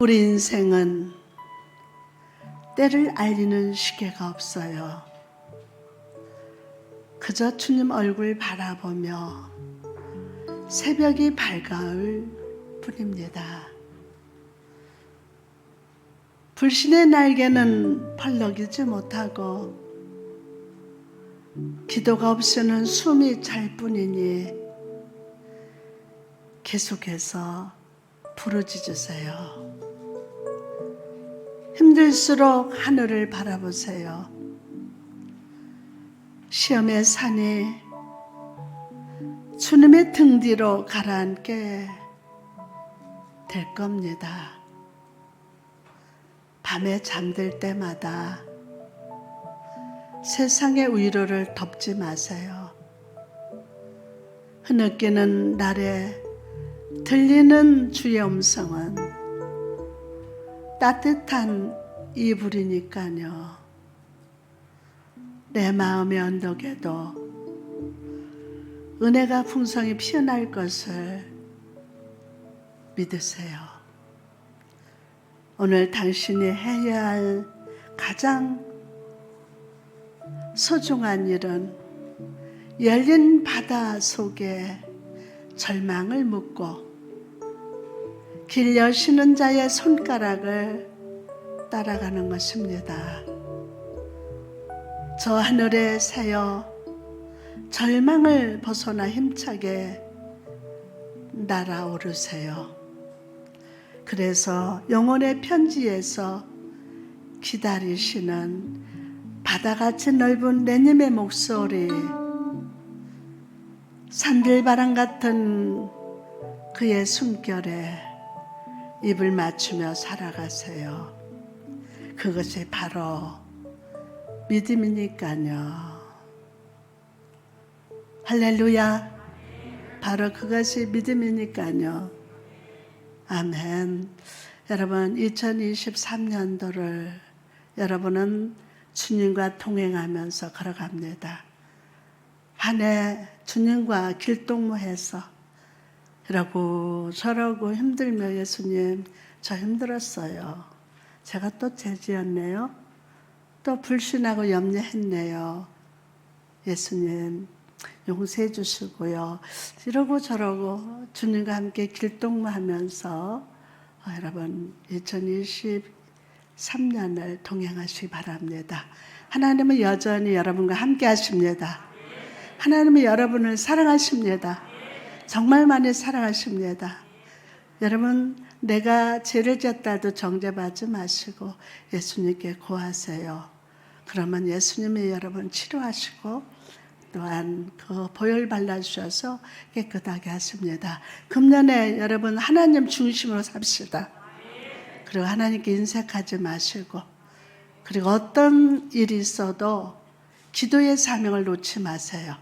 우리 인생은 때를 알리는 시계가 없어요. 그저 주님 얼굴 바라보며 새벽이 밝아올 뿐입니다. 불신의 날개는 펄럭이지 못하고 기도가 없이는 숨이 찰 뿐이니 계속해서 부르짖으세요. 힘들수록 하늘을 바라보세요. 시험의 산이 주님의 등 뒤로 가라앉게 될 겁니다. 밤에 잠들 때마다 세상의 위로를 덮지 마세요. 흐느끼는 날에 들리는 주의 음성은 따뜻한 이불이니까요. 내 마음의 언덕에도 은혜가 풍성히 피어날 것을 믿으세요. 오늘 당신이 해야 할 가장 소중한 일은 열린 바다 속에 절망을 묻고 길 여시는 자의 손가락을 따라가는 것입니다. 저 하늘에 새어 절망을 벗어나 힘차게 날아오르세요. 그래서 영혼의 편지에서 기다리시는 바다같이 넓은 내님의 목소리, 산들바람 같은 그의 숨결에 입을 맞추며 살아가세요. 그것이 바로 믿음이니까요. 할렐루야. 바로 그것이 믿음이니까요. 아멘. 여러분, 2023년도를 여러분은 주님과 동행하면서 걸어갑니다. 한 해 주님과 길동무해서 이러고 저러고 힘들며 예수님, 저 힘들었어요. 제가 또 죄지었네요. 또 불신하고 염려했네요. 예수님 용서해 주시고요. 이러고 저러고 주님과 함께 길동무하면서 여러분 2023년을 동행하시기 바랍니다. 하나님은 여전히 여러분과 함께 하십니다. 하나님은 여러분을 사랑하십니다. 정말 많이 사랑하십니다. 여러분, 내가 죄를 지었다 해도 정죄받지 마시고 예수님께 고하세요. 그러면 예수님이 여러분 치료하시고 또한 그 보혈 발라주셔서 깨끗하게 하십니다. 금년에 여러분 하나님 중심으로 삽시다. 그리고 하나님께 인색하지 마시고, 그리고 어떤 일이 있어도 기도의 사명을 놓지 마세요.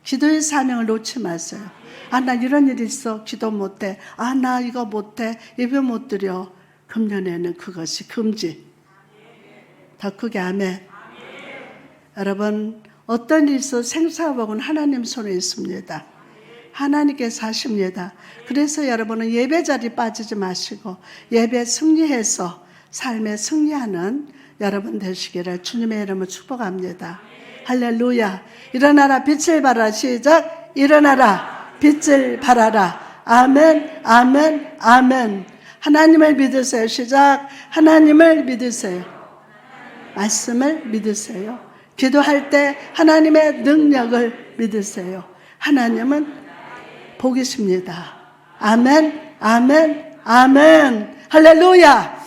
기도의 사명을 놓지 마세요. 아, 나 이런 일이 있어. 기도 못해. 아, 나 이거 못해. 예배 못 드려. 금년에는 그것이 금지. 더 크게 아멘. 여러분, 어떤 일이 있어 생사복은 하나님 손에 있습니다. 하나님께서 하십니다. 그래서 여러분은 예배 자리 빠지지 마시고 예배 승리해서 삶에 승리하는 여러분 되시기를 주님의 이름으로 축복합니다. 할렐루야. 일어나라 빛을 발하라. 시작. 일어나라 빛을 발하라. 아멘, 아멘, 아멘. 하나님을 믿으세요. 시작. 하나님을 믿으세요. 말씀을 믿으세요. 기도할 때 하나님의 능력을 믿으세요. 하나님은 복이십니다. 아멘, 아멘, 아멘. 할렐루야.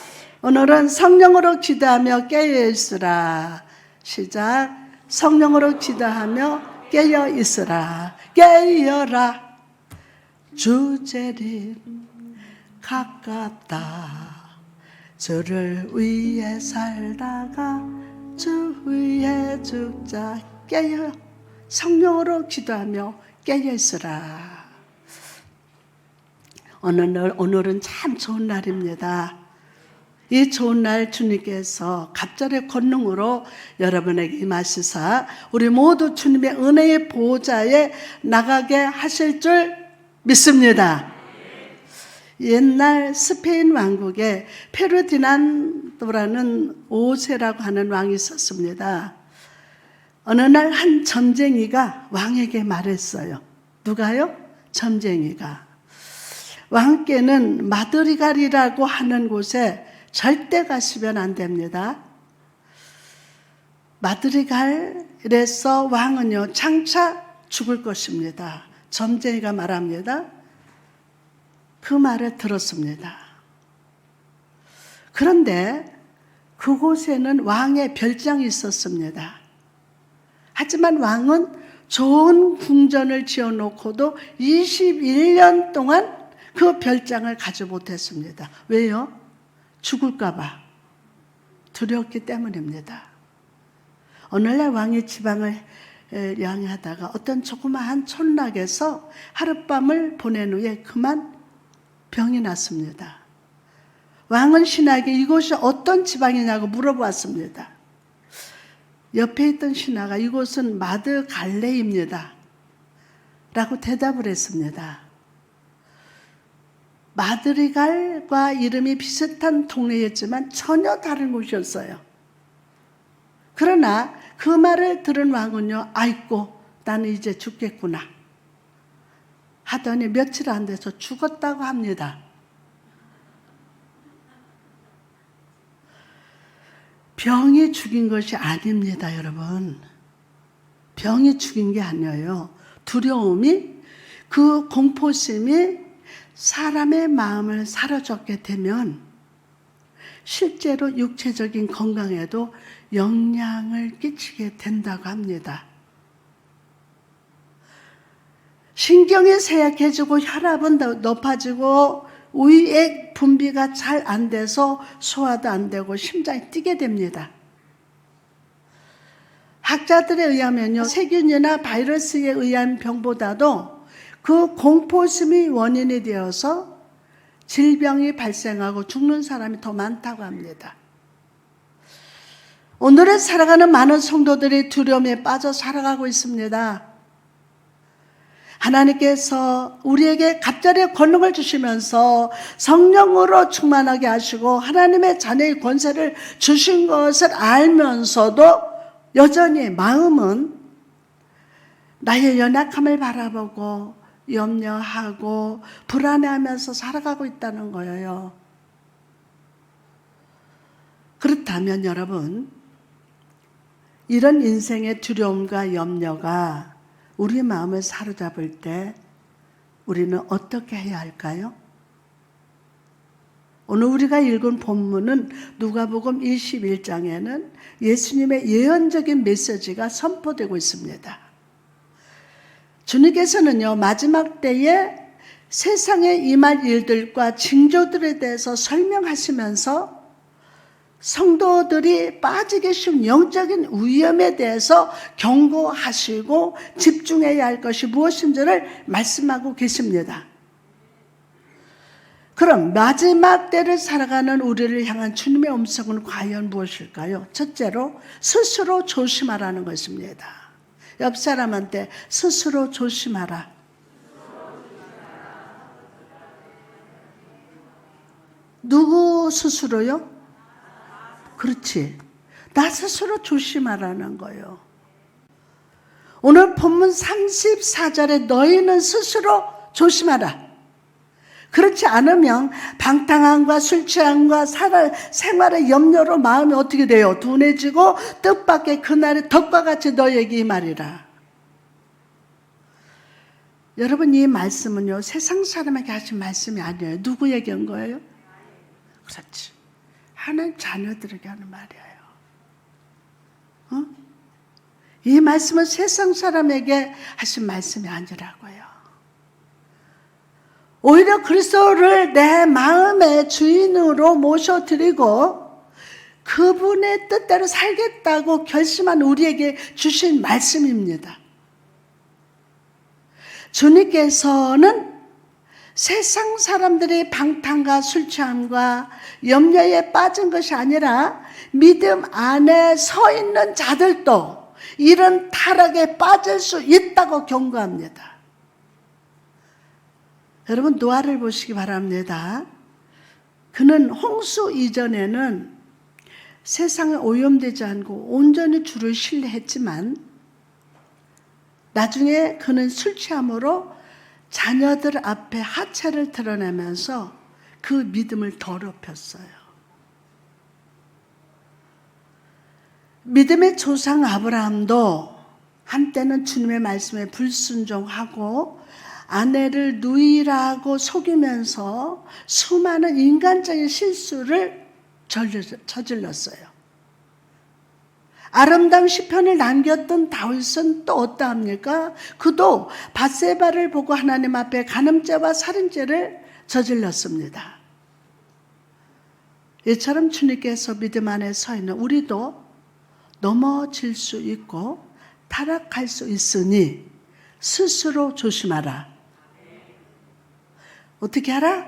오늘은 성령으로 기도하며 깨어있으라. 시작. 성령으로 기도하며 깨어있으라. 깨어라. 주 재림 가깝다. 주를 위해 살다가 주 위해 죽자. 깨어. 성령으로 기도하며 깨어있으라. 오늘은 참 좋은 날입니다. 이 좋은 날 주님께서 갑절의 권능으로 여러분에게 임하시사 우리 모두 주님의 은혜의 보호자에 나가게 하실 줄 믿습니다. 옛날 스페인 왕국에 페르디난도라는 5세라고 하는 왕이 있었습니다. 어느 날 한 점쟁이가 왕에게 말했어요. 누가요? 점쟁이가. 왕께는 마드리갈이라고 하는 곳에 절대 가시면 안 됩니다. 마드리갈에서 왕은요, 장차 죽을 것입니다. 점쟁이가 말합니다. 그 말을 들었습니다. 그런데 그곳에는 왕의 별장이 있었습니다. 하지만 왕은 좋은 궁전을 지어놓고도 21년 동안 그 별장을 가지 못했습니다. 왜요? 죽을까 봐 두려웠기 때문입니다. 오늘날 왕이 지방을 여행하다가 어떤 조그마한 촌락에서 하룻밤을 보낸 후에 그만 병이 났습니다. 왕은 신하에게 이곳이 어떤 지방이냐고 물어보았습니다. 옆에 있던 신하가 이곳은 마드갈레입니다 라고 대답을 했습니다. 마드리갈과 이름이 비슷한 동네였지만 전혀 다른 곳이었어요. 그러나 그 말을 들은 왕은요, 아이고 나는 이제 죽겠구나 하더니 며칠 안 돼서 죽었다고 합니다. 병이 죽인 것이 아닙니다, 여러분. 병이 죽인 게 아니에요. 두려움이, 그 공포심이 사람의 마음을 사로잡게 되면 실제로 육체적인 건강에도 영향을 끼치게 된다고 합니다. 신경이 쇠약해지고 혈압은 높아지고 위액 분비가 잘 안 돼서 소화도 안 되고 심장이 뛰게 됩니다. 학자들에 의하면요, 세균이나 바이러스에 의한 병보다도 그 공포심이 원인이 되어서 질병이 발생하고 죽는 사람이 더 많다고 합니다. 오늘에 살아가는 많은 성도들이 두려움에 빠져 살아가고 있습니다. 하나님께서 우리에게 갑자기 권능을 주시면서 성령으로 충만하게 하시고 하나님의 자녀의 권세를 주신 것을 알면서도 여전히 마음은 나의 연약함을 바라보고 염려하고 불안해하면서 살아가고 있다는 거예요. 그렇다면 여러분, 이런 인생의 두려움과 염려가 우리 마음을 사로잡을 때 우리는 어떻게 해야 할까요? 오늘 우리가 읽은 본문은 누가복음 21장에는 예수님의 예언적인 메시지가 선포되고 있습니다. 주님께서는요, 마지막 때에 세상에 임할 일들과 징조들에 대해서 설명하시면서 성도들이 빠지기 쉬운 영적인 위험에 대해서 경고하시고 집중해야 할 것이 무엇인지를 말씀하고 계십니다. 그럼 마지막 때를 살아가는 우리를 향한 주님의 음성은 과연 무엇일까요? 첫째로 스스로 조심하라는 것입니다. 옆 사람한테 스스로 조심하라. 누구 스스로요? 그렇지. 나 스스로 조심하라는 거예요. 오늘 본문 34절에 너희는 스스로 조심하라. 그렇지 않으면 방탕함과 술 취함과 생활의 염려로 마음이 어떻게 돼요? 둔해지고 뜻밖의 그날의 덕과 같이 너희에게 이 말이라. 여러분, 이 말씀은요, 세상 사람에게 하신 말씀이 아니에요. 누구에게 한 거예요? 그렇지. 하나님 자녀들에게 하는 말이에요. 이 말씀은 세상 사람에게 하신 말씀이 아니라고요. 오히려 그리스도를 내 마음의 주인으로 모셔드리고 그분의 뜻대로 살겠다고 결심한 우리에게 주신 말씀입니다. 주님께서는 세상 사람들의 방탕과 술 취함과 염려에 빠진 것이 아니라 믿음 안에 서 있는 자들도 이런 타락에 빠질 수 있다고 경고합니다. 여러분 노아를 보시기 바랍니다. 그는 홍수 이전에는 세상에 오염되지 않고 온전히 주를 신뢰했지만 나중에 그는 술 취함으로 자녀들 앞에 하체를 드러내면서 그 믿음을 더럽혔어요. 믿음의 조상 아브라함도 한때는 주님의 말씀에 불순종하고 아내를 누이라고 속이면서 수많은 인간적인 실수를 저질렀어요. 아름다운 시편을 남겼던 다윗은 또 어떠합니까? 그도 밧세바를 보고 하나님 앞에 간음죄와 살인죄를 저질렀습니다. 이처럼 주님께서 믿음 안에 서 있는 우리도 넘어질 수 있고 타락할 수 있으니 스스로 조심하라. 어떻게 하라?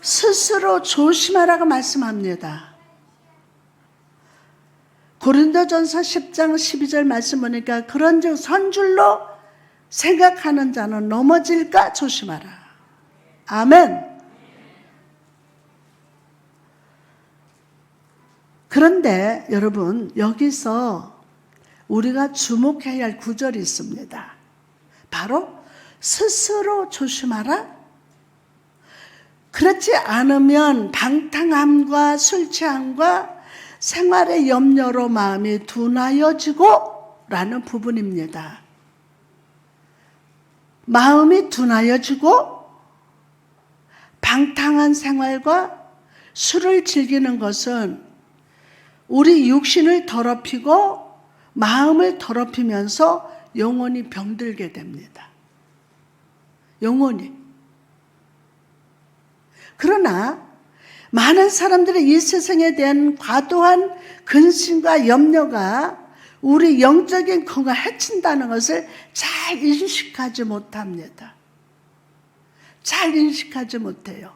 스스로 조심하라고 말씀합니다. 고린도전서 10장 12절 말씀 보니까 그런즉 선줄로 생각하는 자는 넘어질까 조심하라. 아멘. 그런데 여러분 여기서 우리가 주목해야 할 구절이 있습니다. 바로 스스로 조심하라. 그렇지 않으면 방탕함과 술 취함과 생활의 염려로 마음이 둔하여지고 라는 부분입니다. 마음이 둔하여지고 방탕한 생활과 술을 즐기는 것은 우리 육신을 더럽히고 마음을 더럽히면서 영원히 병들게 됩니다. 영원히. 그러나 많은 사람들의 이 세상에 대한 과도한 근심과 염려가 우리 영적인 건강을 해친다는 것을 잘 인식하지 못합니다. 잘 인식하지 못해요.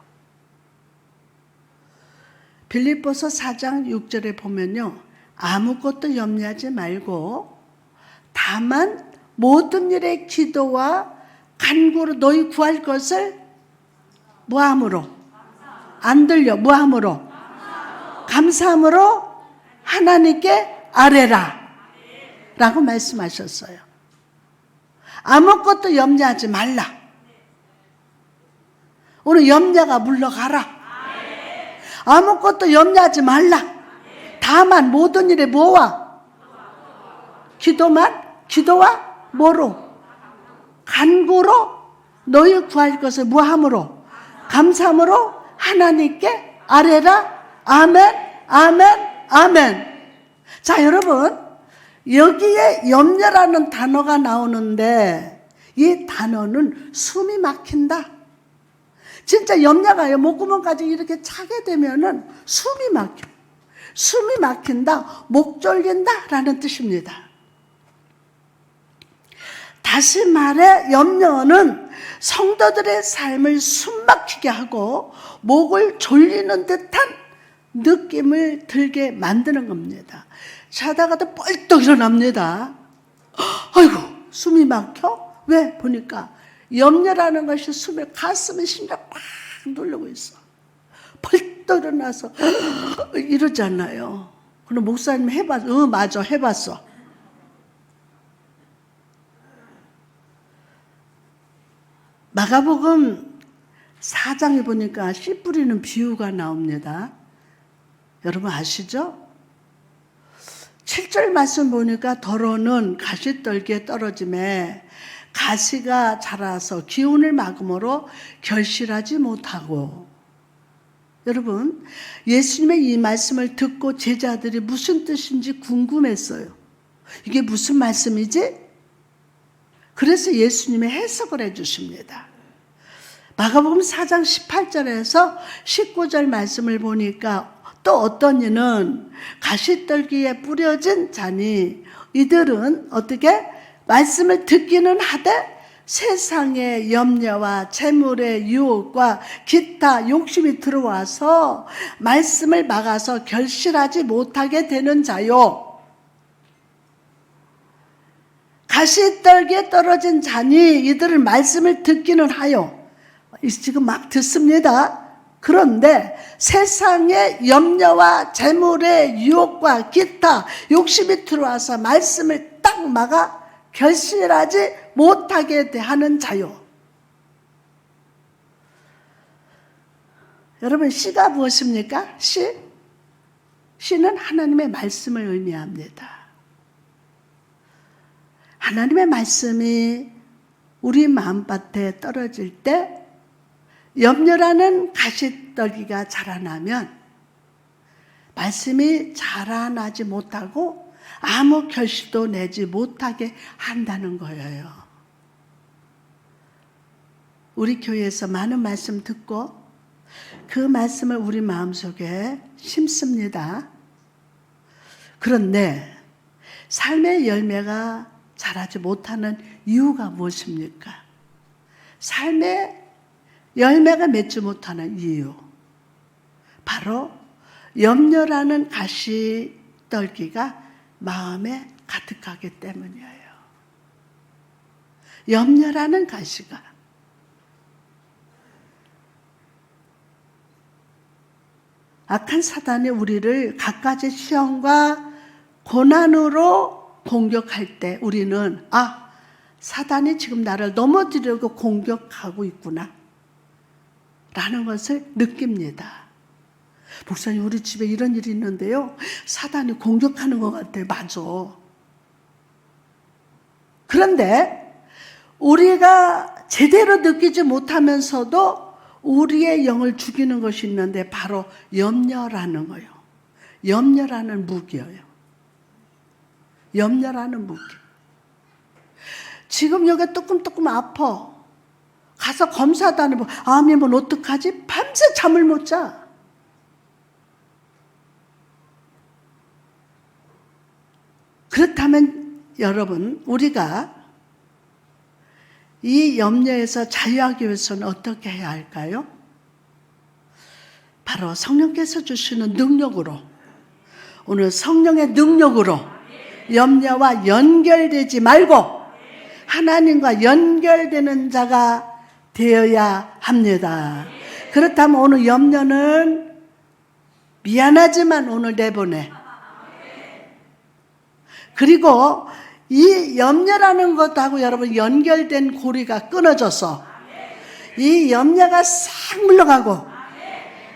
빌립보서 4장 6절에 보면요. 아무것도 염려하지 말고 다만 모든 일에 기도와 간구로 너희 구할 것을 뭐함으로? 안 들려. 뭐함으로? 감사함으로 하나님께 아뢰라 라고 말씀하셨어요. 아무것도 염려하지 말라. 오늘 염려가 물러가라. 아무것도 염려하지 말라. 다만 모든 일에 뭐와? 기도와 뭐로? 간구로 너희 구할 것을 뭐함으로? 감사함으로 하나님께 아뢰라. 아멘, 아멘, 아멘. 자, 여러분, 여기에 염려라는 단어가 나오는데 이 단어는 숨이 막힌다. 진짜 염려가요. 목구멍까지 이렇게 차게 되면은 숨이 막혀. 숨이 막힌다, 목 졸린다 라는 뜻입니다. 다시 말해 염려는 성도들의 삶을 숨막히게 하고 목을 졸리는 듯한 느낌을 들게 만드는 겁니다. 자다가도 뻘떡 일어납니다. 아이고 숨이 막혀? 왜? 보니까 염려라는 것이 숨에 가슴에 심장 팍 누르고 있어. 펄떡 일어나서 이러잖아요. 그럼 목사님 해봤어? 맞아 해봤어. 마가복음 4장에 보니까 씨 뿌리는 비유가 나옵니다. 여러분 아시죠? 7절 말씀 보니까 더러는 가시떨기에 떨어짐에 가시가 자라서 기운을 막음으로 결실하지 못하고. 여러분 예수님의 이 말씀을 듣고 제자들이 무슨 뜻인지 궁금했어요. 이게 무슨 말씀이지? 그래서 예수님이 해석을 해주십니다. 마가복음 4장 18절에서 19절 말씀을 보니까 또 어떤 이는 가시떨기에 뿌려진 자니 이들은 어떻게 말씀을 듣기는 하되 세상의 염려와 재물의 유혹과 기타 욕심이 들어와서 말씀을 막아서 결실하지 못하게 되는 자요. 가시떨기에 떨어진 자니 이들은 말씀을 듣기는 하여 지금 막 듣습니다. 그런데 세상의 염려와 재물의 유혹과 기타 욕심이 들어와서 말씀을 딱 막아 결실하지 못하게 하는 자유. 여러분, 씨가 무엇입니까? 씨는 하나님의 말씀을 의미합니다. 하나님의 말씀이 우리 마음밭에 떨어질 때 염려라는 가시떨기가 자라나면 말씀이 자라나지 못하고 아무 결실도 내지 못하게 한다는 거예요. 우리 교회에서 많은 말씀 듣고 그 말씀을 우리 마음속에 심습니다. 그런데 삶의 열매가 자라지 못하는 이유가 무엇입니까? 삶의 열매가 맺지 못하는 이유, 바로 염려라는 가시떨기가 마음에 가득하기 때문이에요. 염려라는 가시가. 악한 사단이 우리를 갖가지 시험과 고난으로 공격할 때 우리는 사단이 지금 나를 넘어뜨리려고 공격하고 있구나 라는 것을 느낍니다. 목사님, 우리 집에 이런 일이 있는데요, 사단이 공격하는 것 같아요. 맞아. 그런데 우리가 제대로 느끼지 못하면서도 우리의 영을 죽이는 것이 있는데 바로 염려라는 거예요. 염려라는 무기예요. 염려라는 무기. 지금 여기 조금 아파. 가서 검사도 안 해보고 암이면 어떡하지? 밤새 잠을 못 자. 그렇다면 여러분, 우리가 이 염려에서 자유하기 위해서는 어떻게 해야 할까요? 바로 성령께서 주시는 능력으로, 오늘 성령의 능력으로 염려와 연결되지 말고 하나님과 연결되는 자가 되어야 합니다. 그렇다면 오늘 염려는 미안하지만 오늘 내보내. 그리고 이 염려라는 것하고 여러분 연결된 고리가 끊어져서 이 염려가 싹 물러가고,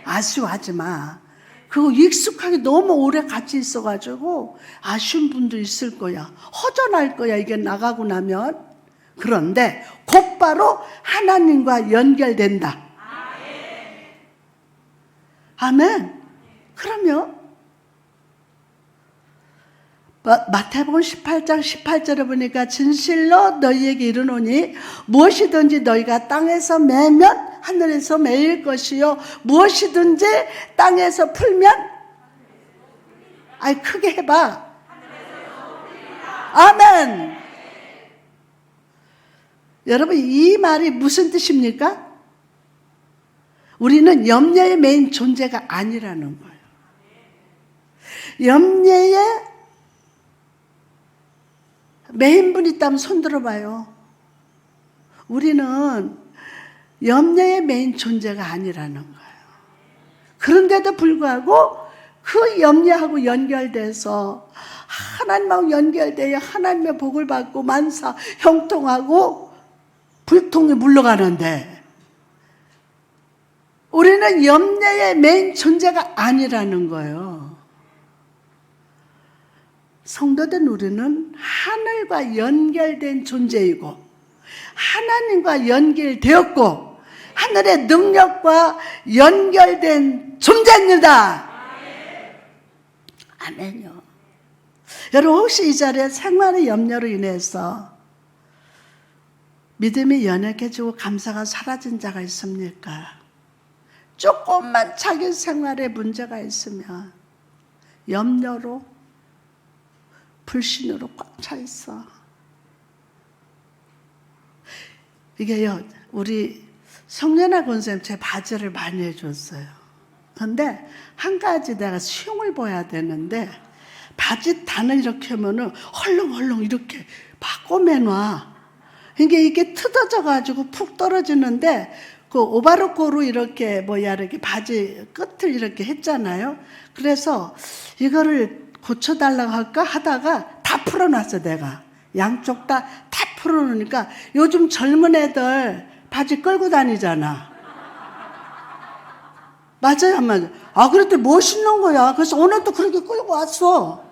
아쉬워하지 마. 그거 익숙하게 너무 오래 같이 있어가지고 아쉬운 분도 있을 거야. 허전할 거야, 이게 나가고 나면. 그런데 곧바로 하나님과 연결된다. 아멘. 그러면 마태복음 18장 18절에 보니까 진실로 너희에게 이르노니 무엇이든지 너희가 땅에서 매면 하늘에서 매일 것이요 무엇이든지 땅에서 풀면, 크게 해봐. 아멘. 여러분, 이 말이 무슨 뜻입니까? 우리는 염려의 메인 존재가 아니라는 거예요. 염려의 메인분이 있다면 손 들어봐요. 우리는 염려의 메인 존재가 아니라는 거예요. 그런데도 불구하고 그 염려하고 연결돼서 하나님하고 연결되어 하나님의 복을 받고 만사 형통하고 불통이 물러가는데 우리는 염려의 메인 존재가 아니라는 거예요. 성도된 우리는 하늘과 연결된 존재이고 하나님과 연결되었고 하늘의 능력과 연결된 존재입니다. 아멘요. 여러분, 혹시 이 자리에 생활의 염려로 인해서 믿음이 연약해지고 감사가 사라진 자가 있습니까? 조금만 자기 생활에 문제가 있으면 염려로, 불신으로 꽉 차 있어. 이게요, 우리 성년아 권사님 제 바지를 많이 해줬어요. 근데 한 가지 내가 수용을 봐야 되는데 바지 단을 이렇게 하면은 헐렁헐렁 이렇게 바꿔매놔. 이게 뜯어져 가지고 푹 떨어지는데 그 오바로코로 이렇게 이렇게 바지 끝을 이렇게 했잖아요. 그래서 이거를 고쳐달라고 할까 하다가 다 풀어놨어, 내가. 양쪽 다 풀어놓으니까 요즘 젊은 애들 바지 끌고 다니잖아. 맞아요, 안 맞아요? 그랬더니 멋있는 거야. 그래서 오늘도 그렇게 끌고 왔어.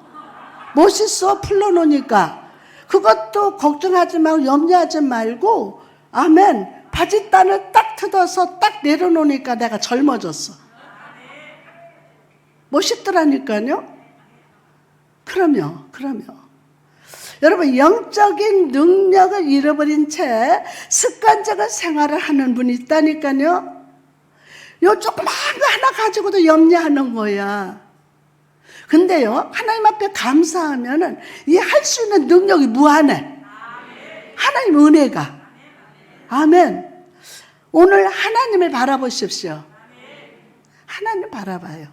멋있어, 풀러놓으니까. 그것도 걱정하지 말고 염려하지 말고, 아멘. 바지단을 딱 뜯어서 딱 내려놓으니까 내가 젊어졌어. 멋있더라니까요. 그럼요. 여러분, 영적인 능력을 잃어버린 채 습관적인 생활을 하는 분이 있다니까요. 요 조그만 거 하나 가지고도 염려하는 거야. 근데요, 하나님 앞에 감사하면은 이 할 수 있는 능력이 무한해. 하나님 은혜가. 아멘. 오늘 하나님을 바라보십시오. 하나님 바라봐요.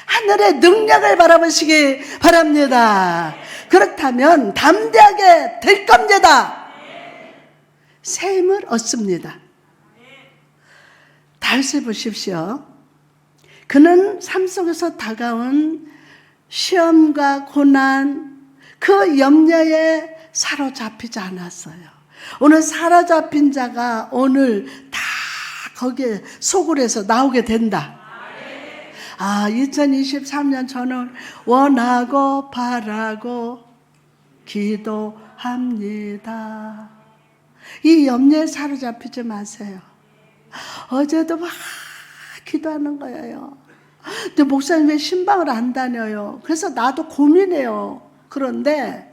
하늘의 능력을 바라보시기 바랍니다. 그렇다면 담대하게 될 겁니다. 새 힘을 얻습니다. 다윗을 보십시오. 그는 삶 속에서 다가온 시험과 고난, 그 염려에 사로잡히지 않았어요. 오늘 사로잡힌 자가 오늘 다 거기에 소굴에서 나오게 된다. 2023년 저는 원하고 바라고 기도합니다. 이 염려에 사로잡히지 마세요. 어제도 막 기도하는 거예요. 근데 목사님 왜 신방을 안 다녀요? 그래서 나도 고민해요. 그런데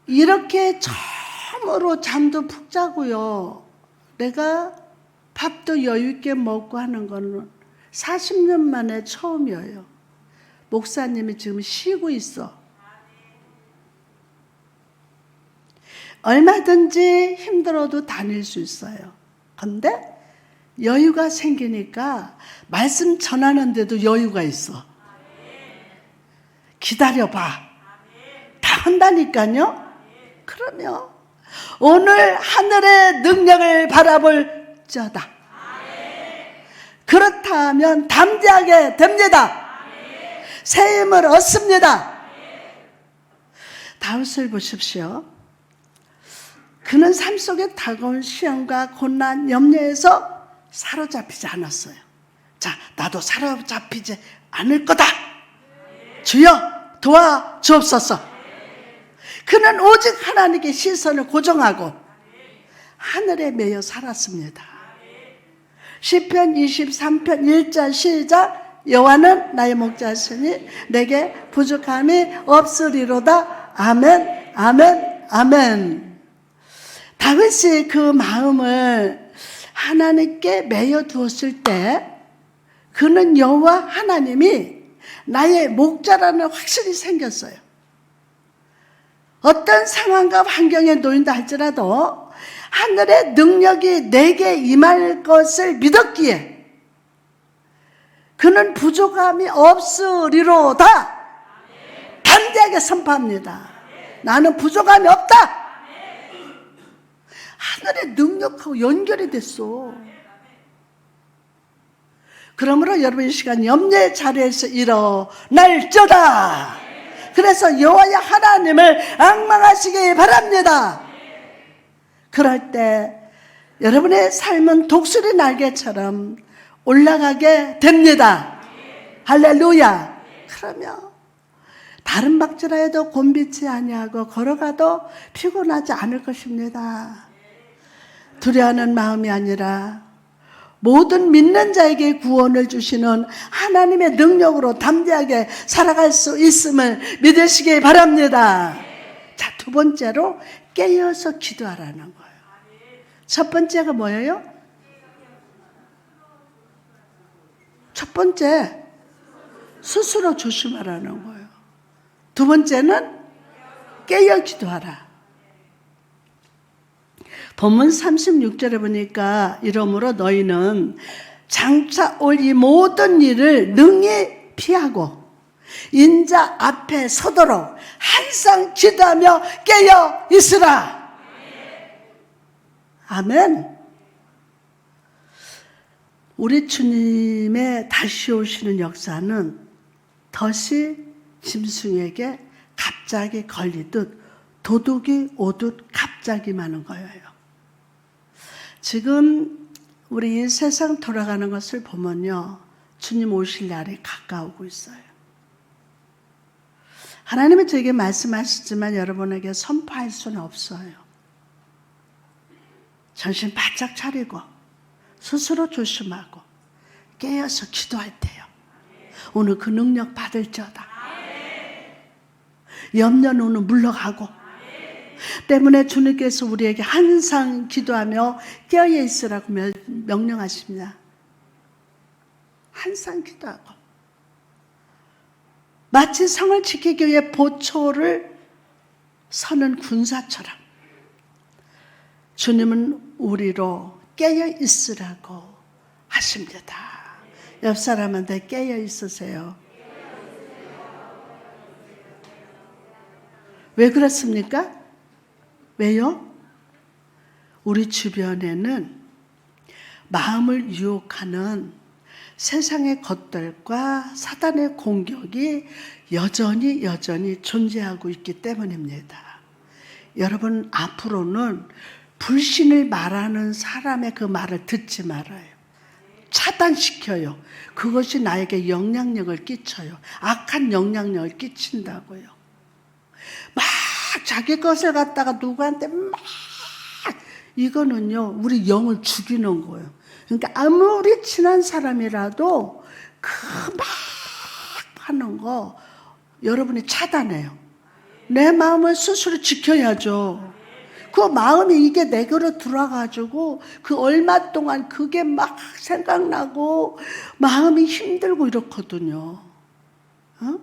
이렇게 처음으로 잠도 푹 자고요. 내가 밥도 여유 있게 먹고 하는 거는 40년 만에 처음이에요. 목사님이 지금 쉬고 있어. 얼마든지 힘들어도 다닐 수 있어요. 근데 여유가 생기니까 말씀 전하는데도 여유가 있어. 기다려봐. 다 한다니까요. 그러면 오늘 하늘의 능력을 바라볼 자다. 그렇다면 담대하게 됩니다. 새 힘을 얻습니다. 다윗을 보십시오. 그는 삶 속에 다가온 시험과 고난, 염려에서 사로잡히지 않았어요. 자, 나도 사로잡히지 않을 거다. 주여 도와주옵소서. 그는 오직 하나님께 시선을 고정하고 하늘에 매여 살았습니다. 시편 23편 1절 시작. 여호와는 나의 목자시니 내게 부족함이 없으리로다. 아멘, 아멘, 아멘. 다윗이 그 마음을 하나님께 매여 두었을 때 그는 여호와 하나님이 나의 목자라는 확신이 생겼어요. 어떤 상황과 환경에 놓인다 할지라도 하늘의 능력이 내게 임할 것을 믿었기에 그는 부족함이 없으리로다. 담대하게 선포합니다. 나는 부족함이 없다. 하늘의 능력하고 연결이 됐어. 그러므로 여러분 이 시간 염려의 자리에서 일어날지어다. 그래서 여호와의 하나님을 앙망하시기 바랍니다. 그럴 때 여러분의 삶은 독수리 날개처럼 올라가게 됩니다. 할렐루야. 그러면 다른 박질하여도 곤비치 아니하고 걸어가도 피곤하지 않을 것입니다. 두려워하는 마음이 아니라 모든 믿는 자에게 구원을 주시는 하나님의 능력으로 담대하게 살아갈 수 있음을 믿으시기 바랍니다. 자, 두 번째로 깨어서 기도하라는 거예요. 첫 번째가 뭐예요? 첫 번째, 스스로 조심하라는 거예요. 두 번째는 깨어 기도하라. 본문 36절에 보니까 이러므로 너희는 장차 올 이 모든 일을 능히 피하고 인자 앞에 서도록 항상 기도하며 깨어 있으라. 아멘. 우리 주님의 다시 오시는 역사는 덫이 짐승에게 갑자기 걸리듯 도둑이 오듯 갑자기 많은 거예요. 지금 우리 이 세상 돌아가는 것을 보면요, 주님 오실 날이 가까우고 있어요. 하나님은 저에게 말씀하시지만 여러분에게 선포할 수는 없어요. 정신 바짝 차리고 스스로 조심하고 깨어서 기도할 때요, 오늘 그 능력 받을지어다. 염려는 물러가고, 때문에 주님께서 우리에게 항상 기도하며 깨어 있으라고 명령하십니다. 항상 기도하고, 마치 성을 지키기 위해 보초를 서는 군사처럼 주님은 우리로 깨어 있으라고 하십니다. 옆 사람한테 깨어 있으세요. 왜 그렇습니까? 왜요? 우리 주변에는 마음을 유혹하는 세상의 것들과 사단의 공격이 여전히 존재하고 있기 때문입니다. 여러분, 앞으로는 불신을 말하는 사람의 그 말을 듣지 말아요. 차단시켜요. 그것이 나에게 영향력을 끼쳐요. 악한 영향력을 끼친다고요. 막 자기 것을 갖다가 누구한테 막, 이거는요, 우리 영을 죽이는 거예요. 그러니까 아무리 친한 사람이라도 그 막 하는 거 여러분이 차단해요. 내 마음을 스스로 지켜야죠. 그 마음이 이게 내게로 들어가지고 그 얼마 동안 그게 막 생각나고 마음이 힘들고 이렇거든요. 어?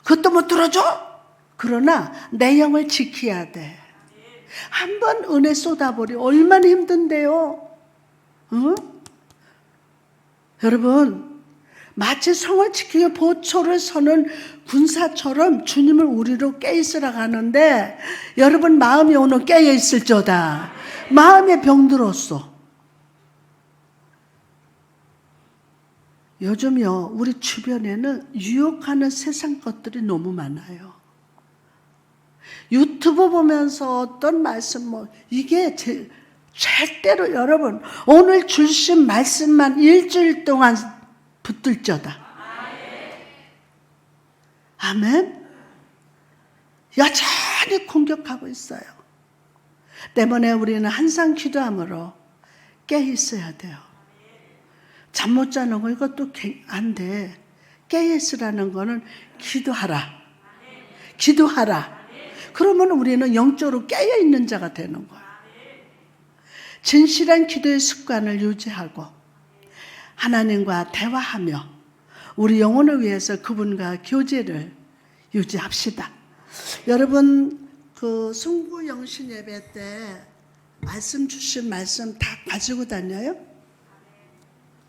그것도 못 들어줘? 그러나 내 영을 지켜야 돼. 한 번 은혜 쏟아버리 얼마나 힘든데요. 어? 여러분, 마치 성을 지키며 보초를 서는 군사처럼 주님을 우리로 깨있으라 하는데, 여러분 마음이 오늘 깨어있을지어다. 마음에 병들었어. 요즘요, 우리 주변에는 유혹하는 세상 것들이 너무 많아요. 유튜브 보면서 어떤 말씀, 이게 절대로 여러분, 오늘 주신 말씀만 일주일 동안 붙들져다. 아멘. 여전히 공격하고 있어요. 때문에 우리는 항상 기도함으로 깨 있어야 돼요. 잠 못 자는 거 이것도 안 돼. 깨 있으라는 거는 기도하라. 기도하라. 그러면 우리는 영적으로 깨어 있는 자가 되는 거예요. 진실한 기도의 습관을 유지하고 하나님과 대화하며 우리 영혼을 위해서 그분과 교제를 유지합시다. 여러분, 그 순구 영신 예배 때 말씀 주신 말씀 다 가지고 다녀요?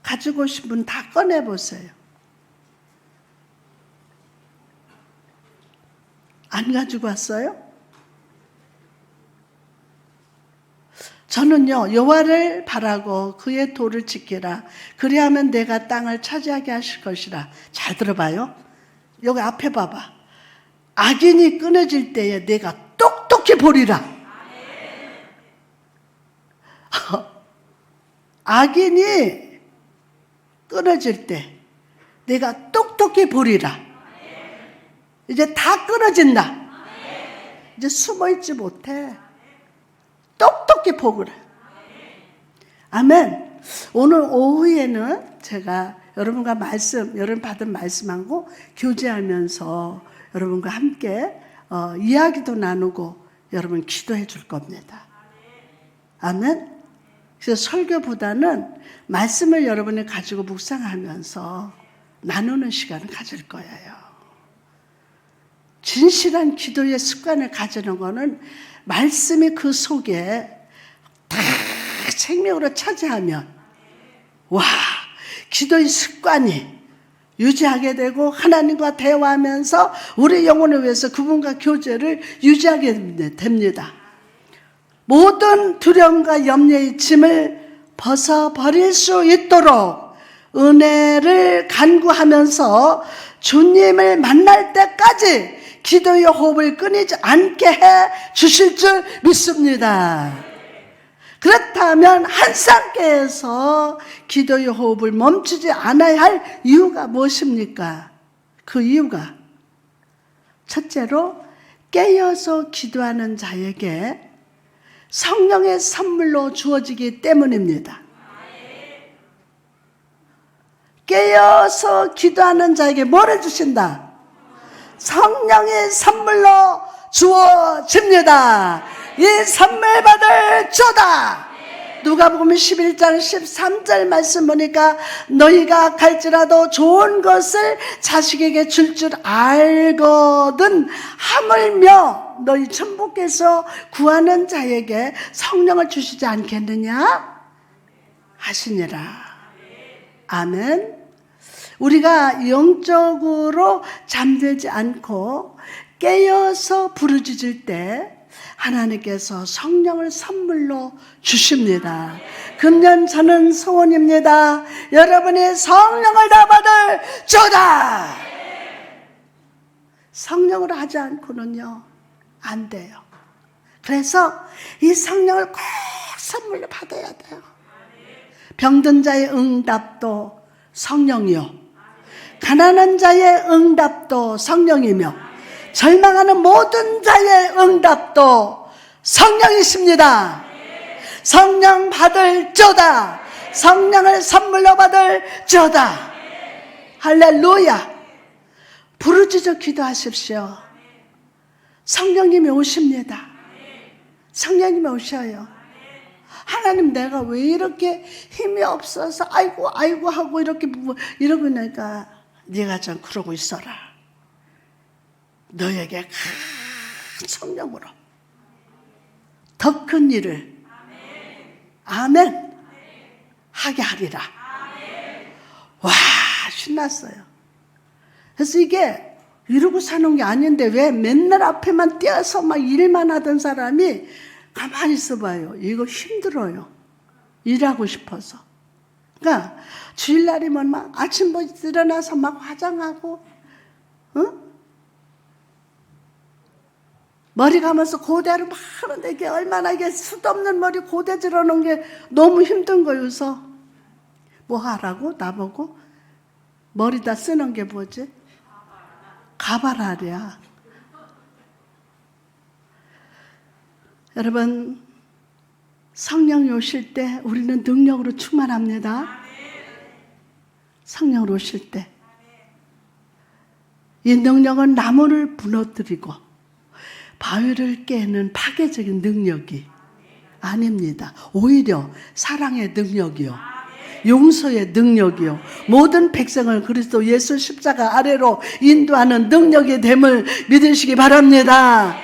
가지고 오신 분 다 꺼내보세요. 안 가지고 왔어요? 저는요, 여호와를 바라고 그의 도를 지키라. 그리하면 내가 땅을 차지하게 하실 것이라. 잘 들어봐요. 여기 앞에 봐봐. 악인이 끊어질 때에 내가 똑똑히 보리라. 악인이 끊어질 때 내가 똑똑히 보리라. 이제 다 끊어진다. 이제 숨어있지 못해. 똑똑히 보거라. 아멘. 오늘 오후에는 제가 여러분과 여러분 받은 말씀하고 교제하면서 여러분과 함께 이야기도 나누고 여러분 기도해 줄 겁니다. 아멘. 그래서 설교보다는 말씀을 여러분이 가지고 묵상하면서 나누는 시간을 가질 거예요. 진실한 기도의 습관을 가지는 것은 말씀이 그 속에 다 생명으로 차지하면, 와, 기도의 습관이 유지하게 되고 하나님과 대화하면서 우리 영혼을 위해서 그분과 교제를 유지하게 됩니다. 모든 두려움과 염려의 짐을 벗어버릴 수 있도록 은혜를 간구하면서 주님을 만날 때까지 기도의 호흡을 끊이지 않게 해 주실 줄 믿습니다. 그렇다면 한상께에서 기도의 호흡을 멈추지 않아야 할 이유가 무엇입니까? 그 이유가 첫째로 깨어서 기도하는 자에게 성령의 선물로 주어지기 때문입니다. 깨어서 기도하는 자에게 뭘 해주신다? 성령의 선물로 주어집니다. 이 선물 받을 자다. 누가복음 11장 13절 말씀 보니까 너희가 갈지라도 좋은 것을 자식에게 줄 줄 알거든 하물며 너희 천부께서 구하는 자에게 성령을 주시지 않겠느냐 하시니라. 아멘. 우리가 영적으로 잠들지 않고 깨어서 부르짖을 때 하나님께서 성령을 선물로 주십니다. 금년 저는 소원입니다. 여러분이 성령을 다 받을 조다. 성령으로 하지 않고는요 안 돼요. 그래서 이 성령을 꼭 선물로 받아야 돼요. 병든 자의 응답도 성령이요, 가난한 자의 응답도 성령이며 절망하는 모든 자의 응답도 성령이십니다. 성령 받을 자다. 성령을 선물로 받을 자다. 할렐루야. 부르짖어 기도하십시오. 성령님이 오십니다. 성령님이 오셔요. 하나님, 내가 왜 이렇게 힘이 없어서 아이고 하고 이러고 있으니까 네가 좀 그러고 있어라. 너에게 큰 성령으로 더 큰 일을 아멘 하게 하리라. 와, 신났어요. 그래서 이게 이러고 사는 게 아닌데 왜 맨날 앞에만 뛰어서 막 일만 하던 사람이 가만히 있어봐요. 이거 힘들어요. 일하고 싶어서. 그러니까 주일날이면 막 아침부터 일어나서 막 화장하고, 응? 머리 감아서 고데를 막 하는데 이게 얼마나 이게 수도 없는 머리 고데질 하는 게 너무 힘든 거예요. 그래서 뭐 하라고? 나보고 머리다 쓰는 게 뭐지? 가발하랴. 여러분, 성령이 오실 때 우리는 능력으로 충만합니다. 성령으로 오실 때 이 능력은 나무를 부러뜨리고 바위를 깨는 파괴적인 능력이 아닙니다. 오히려 사랑의 능력이요, 용서의 능력이요, 모든 백성을 그리스도 예수 십자가 아래로 인도하는 능력이 됨을 믿으시기 바랍니다.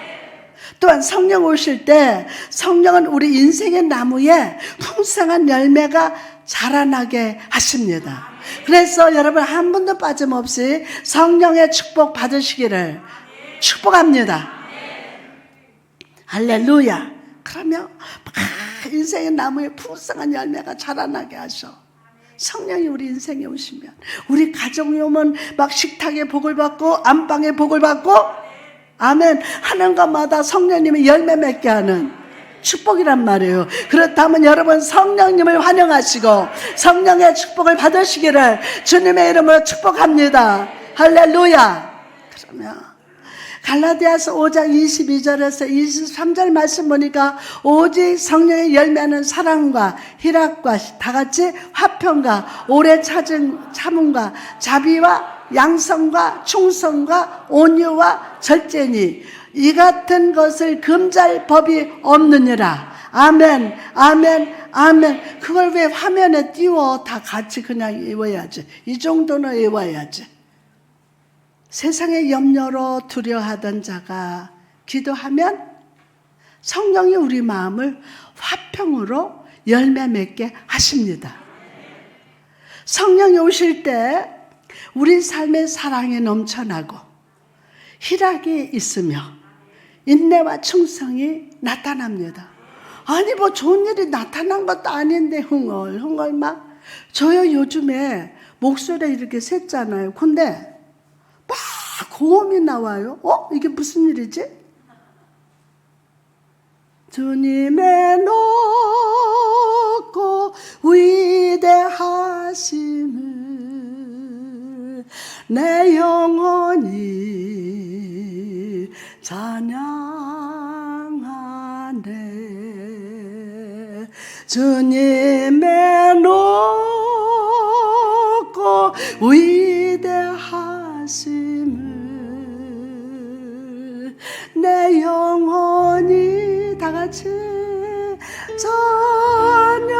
또한 성령 오실 때 성령은 우리 인생의 나무에 풍성한 열매가 자라나게 하십니다. 그래서 여러분 한 분도 빠짐없이 성령의 축복 받으시기를 축복합니다. 할렐루야. 그러면 인생의 나무에 풍성한 열매가 자라나게 하셔. 성령이 우리 인생에 오시면, 우리 가정에 오면 막 식탁에 복을 받고 안방에 복을 받고, 아멘, 하는 것마다 성령님이 열매 맺게 하는 축복이란 말이에요. 그렇다면 여러분 성령님을 환영하시고 성령의 축복을 받으시기를 주님의 이름으로 축복합니다. 할렐루야. 그러면 갈라디아서 5장 22절에서 23절 말씀 보니까 오직 성령의 열매는 사랑과 희락과 다같이 화평과 오래 참음과 자비와 양성과 충성과 온유와 절제니 이 같은 것을 금지할 법이 없느니라. 아멘, 아멘, 아멘. 그걸 왜 화면에 띄워? 다 같이 그냥 외워야지. 이 정도는 외워야지. 세상의 염려로 두려워하던 자가 기도하면 성령이 우리 마음을 화평으로 열매 맺게 하십니다. 성령이 오실 때 우리 삶의 사랑이 넘쳐나고 희락이 있으며 인내와 충성이 나타납니다. 아니 뭐 좋은 일이 나타난 것도 아닌데 흥얼흥얼 막. 저요 요즘에 목소리 이렇게 샜잖아요. 근데 막 고음이 나와요. 이게 무슨 일이지? 주님의 높고 위대하심을 내 영혼이 찬양하네. 주님의 높고 위대하심을 내 영혼이 다 같이 찬양하네.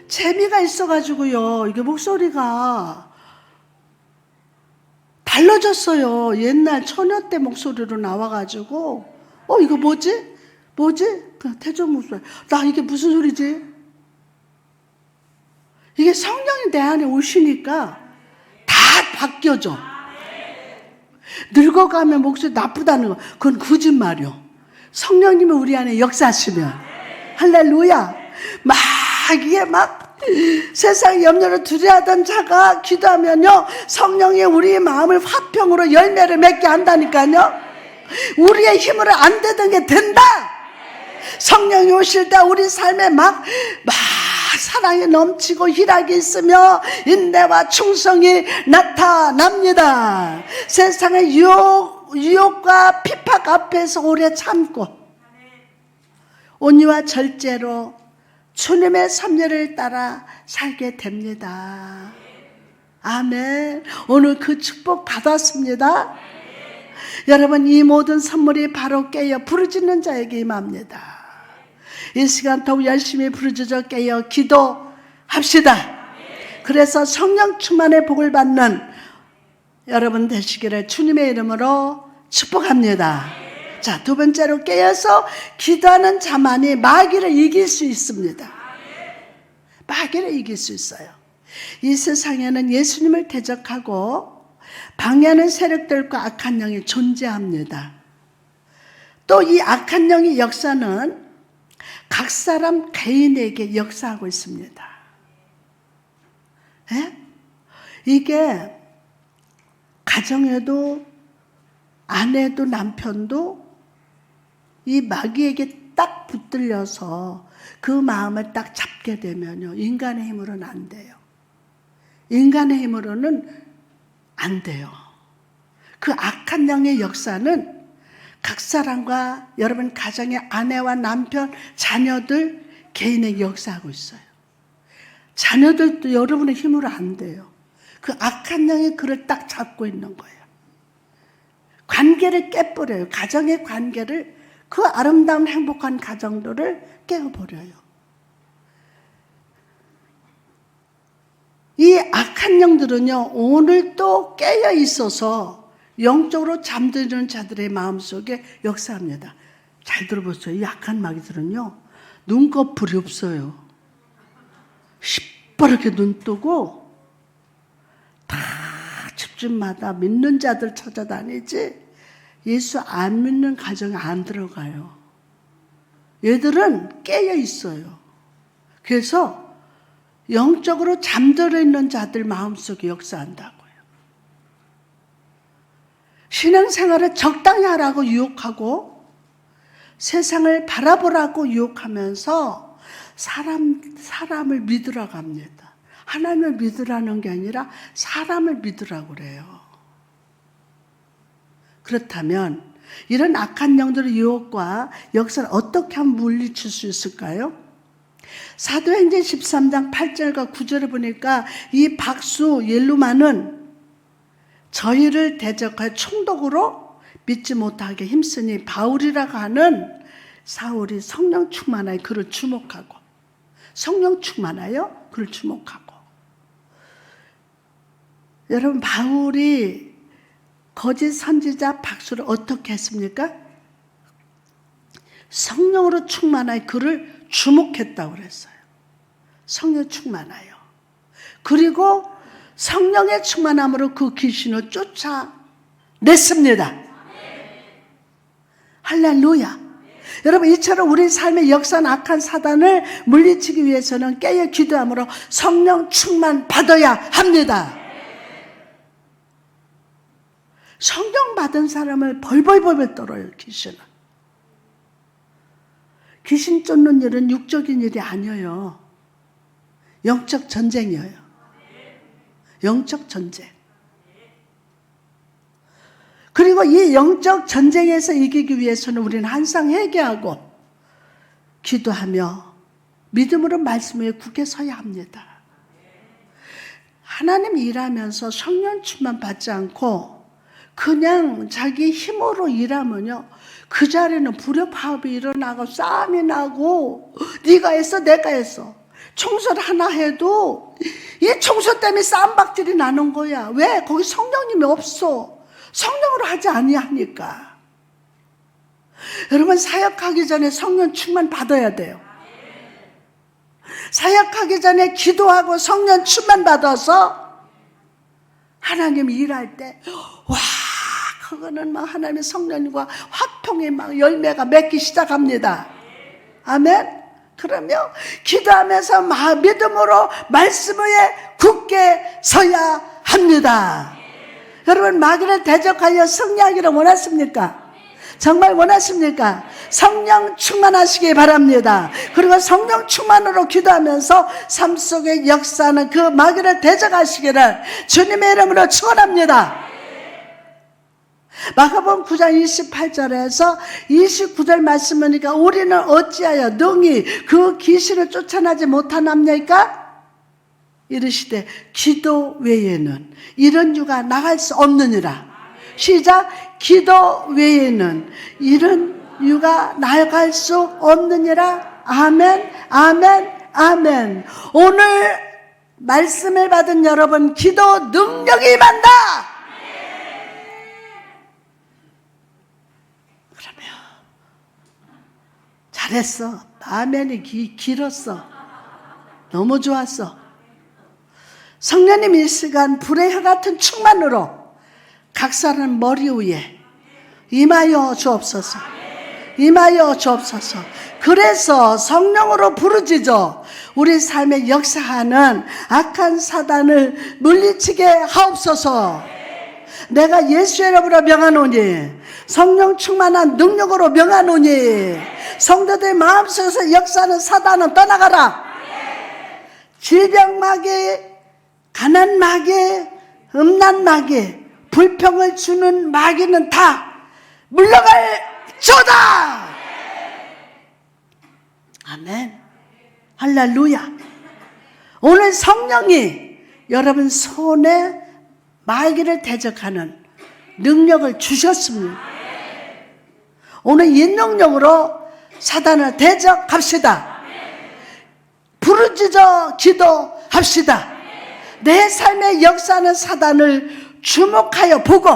재미가 있어가지고요. 이게 목소리가 달라졌어요. 옛날 처녀 때 목소리로 나와가지고 이거 뭐지? 그 태종 목소리. 나 이게 무슨 소리지? 이게 성령이 내 안에 오시니까 다 바뀌어져. 늙어가면 목소리 나쁘다는 거 그건 거짓말이요. 성령님이 우리 안에 역사하시면 할렐루야. 이게 세상 염려를 두려워하던 자가 기도하면요 성령이 우리의 마음을 화평으로 열매를 맺게 한다니까요. 우리의 힘으로 안 되던 게 된다. 성령이 오실 때 우리 삶에 사랑이 넘치고 희락이 있으며 인내와 충성이 나타납니다. 세상의 유혹과 핍박 앞에서 오래 참고 온유와 절제로 주님의 섭리를 따라 살게 됩니다. 아멘. 오늘 그 축복 받았습니다. 여러분 이 모든 선물이 바로 깨어 부르짖는 자에게 임합니다. 이 시간 더욱 열심히 부르짖어 깨어 기도합시다. 그래서 성령 충만의 복을 받는 여러분 되시기를 주님의 이름으로 축복합니다. 자, 두 번째로 깨어서 기도하는 자만이 마귀를 이길 수 있습니다. 마귀를 이길 수 있어요. 이 세상에는 예수님을 대적하고 방해하는 세력들과 악한 영이 존재합니다. 또 이 악한 영의 역사는 각 사람 개인에게 역사하고 있습니다. 예? 이게 가정에도 아내도 남편도 이 마귀에게 딱 붙들려서 그 마음을 딱 잡게 되면요 인간의 힘으로는 안 돼요. 인간의 힘으로는 안 돼요. 그 악한 영의 역사는 각 사람과 여러분 가정의 아내와 남편, 자녀들 개인에게 역사하고 있어요. 자녀들도 여러분의 힘으로 안 돼요. 그 악한 영이 그를 딱 잡고 있는 거예요. 관계를 깨버려요. 가정의 관계를, 그 아름다운 행복한 가정들을 깨어버려요. 이 악한 영들은요 오늘 또 깨어 있어서 영적으로 잠드는 자들의 마음속에 역사합니다. 잘 들어보세요. 이 악한 마귀들은요 눈꺼풀이 없어요. 시퍼렇게 눈 뜨고 다 집집마다 믿는 자들 찾아다니지 예수 안 믿는 가정에 안 들어가요. 얘들은 깨어 있어요. 그래서 영적으로 잠들어 있는 자들 마음속에 역사한다고요. 신앙생활을 적당히 하라고 유혹하고 세상을 바라보라고 유혹하면서 사람을 믿으라고 합니다. 하나님을 믿으라는 게 아니라 사람을 믿으라고 그래요. 그렇다면 이런 악한 영들의 유혹과 역사를 어떻게 하면 물리칠 수 있을까요? 사도행전 13장 8절과 9절을 보니까 이 박수 옐루만은 저희를 대적할 총독으로 믿지 못하게 힘쓰니 바울이라고 하는 사울이 성령 충만하여 그를 주목하고 성령 충만하여 그를 주목하고 여러분 바울이 거짓 선지자 박수를 어떻게 했습니까? 성령으로 충만하여 그를 주목했다고 그랬어요. 성령 충만하여. 그리고 성령의 충만함으로 그 귀신을 냈습니다. 할렐루야. 여러분, 이처럼 우리 삶의 역사는 악한 사단을 물리치기 위해서는 깨어 기도함으로 성령 충만 받아야 합니다. 성령 받은 사람을 벌벌벌 떨어요, 귀신은. 귀신 쫓는 일은 육적인 일이 아니에요. 영적 전쟁이에요. 영적 전쟁. 그리고 이 영적 전쟁에서 이기기 위해서는 우리는 항상 회개하고 기도하며 믿음으로 말씀 위에 굳게 서야 합니다. 하나님 일하면서 성령 충만 받지 않고 그냥 자기 힘으로 일하면요, 그 자리는 불협화음이 일어나고 싸움이 나고 네가 했어 내가 했어. 청소를 하나 해도 이 청소 때문에 싸움박질이 나는 거야. 왜? 거기 성령님이 없어. 성령으로 하지 아니하니까. 여러분, 사역하기 전에 성령 충만 받아야 돼요. 사역하기 전에 기도하고 성령 충만 받아서 하나님이 일할 때, 와, 그거는 막 하나님의 성령과 화평의 막 열매가 맺기 시작합니다. 아멘. 그러면 기도하면서 믿음으로 말씀 위에 굳게 서야 합니다. 여러분, 마귀를 대적하여 승리하기를 원하십니까? 정말 원하십니까? 성령 충만하시기 바랍니다. 그리고 성령 충만으로 기도하면서 삶 속의 역사는 그 마귀를 대적하시기를 주님의 이름으로 축원합니다. 마가복음 9장 28절에서 29절 말씀이니까 우리는 어찌하여 능히 그 귀신을 쫓아내지 못하나이까? 이르시되 기도 외에는 이런 유가 나갈 수 없느니라. 시작. 기도 외에는 이런 유가 나갈 수 없느니라. 아멘, 아멘, 아멘. 오늘 말씀을 받은 여러분, 기도 능력이 임한다. 그러면 잘했어. 아멘이 길었어. 너무 좋았어. 성령님 이 시간 불의 혀 같은 충만으로 각 사람 머리 위에 임하여 주옵소서. 임하여 주옵소서. 그래서 성령으로 부르짖어 우리 삶에 역사하는 악한 사단을 물리치게 하옵소서. 내가 예수의 이름으로 명하노니, 성령 충만한 능력으로 명하노니, 성도들 마음속에서 역사하는 사단은 떠나가라. 질병 마귀, 가난 마귀, 음란 마귀, 불평을 주는 마귀는 다 물러갈 조다. 아멘. 할렐루야. 오늘 성령이 여러분 손에 마귀를 대적하는 능력을 주셨습니다. 오늘 이 능력으로 사단을 대적합시다. 부르짖어 기도합시다. 내 삶의 역사는 사단을 주목하여 보고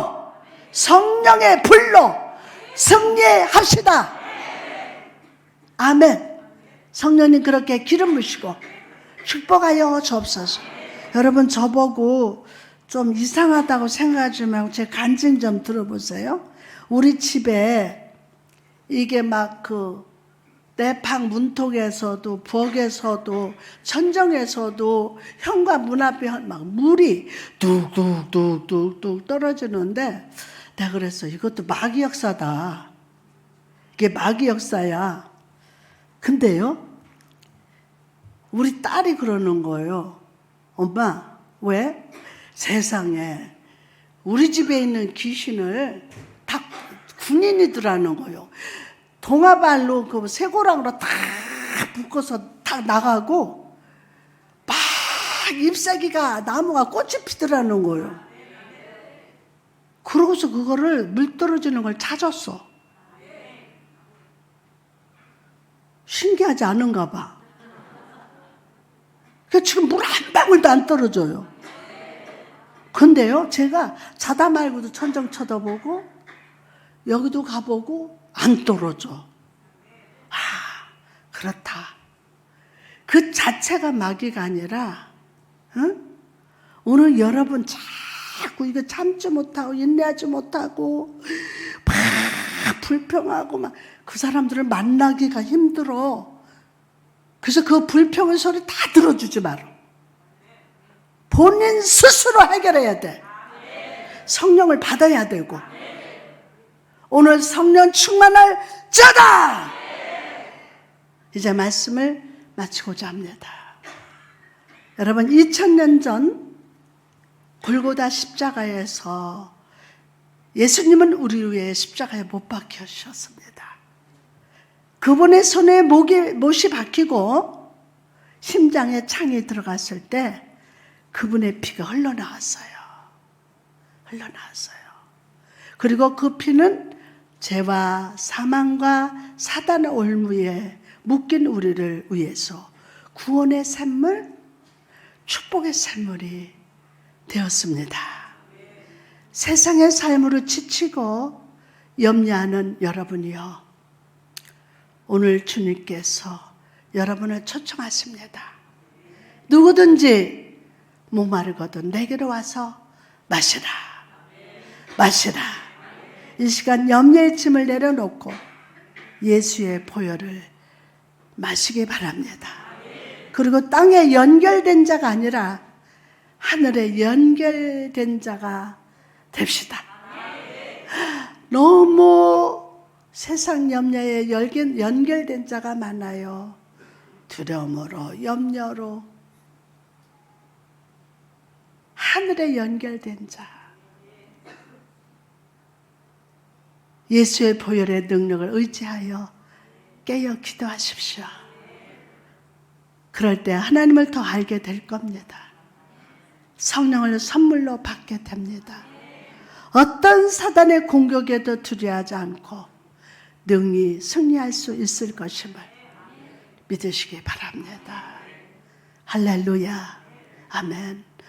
성령의 불로 승리합시다. 아멘. 성령님 그렇게 기름 부으시고 축복하여 주옵소서. 여러분, 저보고 좀 이상하다고 생각하지 말고 제 간증 좀 들어보세요. 우리 집에 이게 막 내방 문턱에서도 부엌에서도 천정에서도 현관 문 앞에 막 물이 뚝뚝뚝뚝뚝 떨어지는데 내가 그랬어. 이것도 마귀 역사다. 이게 마귀 역사야. 근데요, 우리 딸이 그러는 거예요. 엄마, 왜? 세상에 우리 집에 있는 귀신을 다 군인이더라는 거예요. 동아발로 그 쇠고랑으로 다 묶어서 다 나가고 막 잎사귀가 나무가 꽃이 피더라는 거예요. 그러고서 그거를 물 떨어지는 걸 찾았어. 신기하지 않은가 봐. 그러니까 지금 물 한 방울도 안 떨어져요. 근데요, 제가 자다 말고도 천정 쳐다보고 여기도 가보고 안 떨어져. 아, 그렇다. 그 자체가 마귀가 아니라, 응? 오늘 여러분 잘 자꾸 이거 참지 못하고 인내하지 못하고 막 불평하고 막 그 사람들을 만나기가 힘들어. 그래서 그 불평의 소리 다 들어주지 마라. 본인 스스로 해결해야 돼. 성령을 받아야 되고. 오늘 성령 충만할 자다. 이제 말씀을 마치고자 합니다. 여러분 2000년 전 골고다 십자가에서 예수님은 우리 위해 십자가에 못 박히셨습니다. 그분의 손에 못이 박히고 심장에 창이 들어갔을 때 그분의 피가 흘러나왔어요. 흘러나왔어요. 그리고 그 피는 죄와 사망과 사단의 올무에 묶인 우리를 위해서 구원의 샘물, 축복의 샘물이 되었습니다. 세상의 삶으로 지치고 염려하는 여러분이요, 오늘 주님께서 여러분을 초청하십니다. 누구든지 목마르거든 내게로 와서 마시라. 마시라. 이 시간 염려의 짐을 내려놓고 예수의 보혈을 마시기 바랍니다. 그리고 땅에 연결된 자가 아니라 하늘에 연결된 자가 됩시다. 너무 세상 염려에 연결된 자가 많아요. 두려움으로, 염려로. 하늘에 연결된 자. 예수의 보혈의 능력을 의지하여 깨어 기도하십시오. 그럴 때 하나님을 더 알게 될 겁니다. 성령을 선물로 받게 됩니다. 어떤 사단의 공격에도 두려워하지 않고 능히 승리할 수 있을 것임을 믿으시기 바랍니다. 할렐루야. 아멘.